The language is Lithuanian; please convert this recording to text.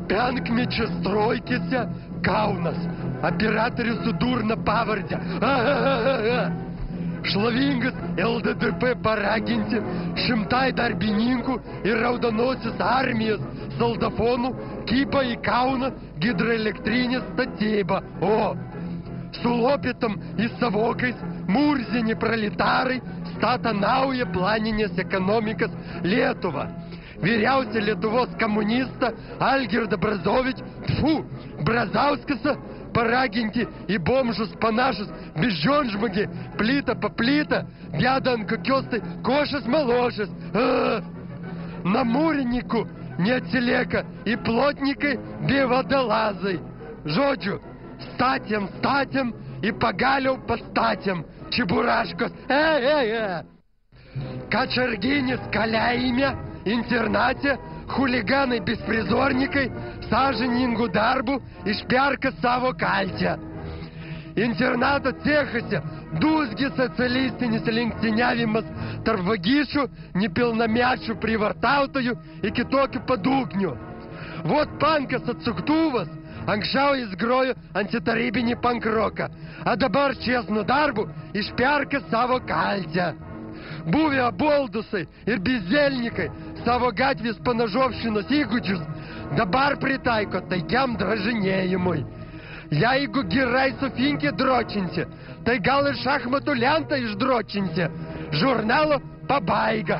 Penkmečio stroikėse Kaunas. Operatorius su durna pavardė. Šlovingas LDDP paraginti šimtai darbininkų ir Raudonosios armijos soldafonų kypa į Kauną hidroelektrinės statybą. O sulopytam į savokais murzini proletarai stata naują planinės ekonomikas Lietuvą. Vyriausia Lietuvos komunista Algirdą Brazauskas paraginti į bomžus panašus beždžionžmogį plytą po plytą, deda ant kokios tai košės malošės. Namūrininkų neatsilieka į plotnikai bei vadalazai. Žodžiu, statėm ir pagaliau pastatėm čiburaškos. Kačerginis kalėjime, internate, chuliganai besprizornikai sąžiningų darbų išperka savo kaltę. Internato cechose dūzgi socialistinis lenktyniavimas tarp vagysčių, nepilnamečių privartautojų ir kitokių padugnių. Vot pankas atsuktuvas, anksčiau jis grojo antitarybinį pankroką, a dabar česnu darbu išperka savo kaltę. Buvę aboldusai ir bizelnikai savo gatvės panažovšinos įgūdžius dabar pritaiko taikiam dražinėjimui. Jeigu gerai sufinkį dročinsi, tai gal ir šachmatų lentą išdročinsi. Žurnalo pabaiga.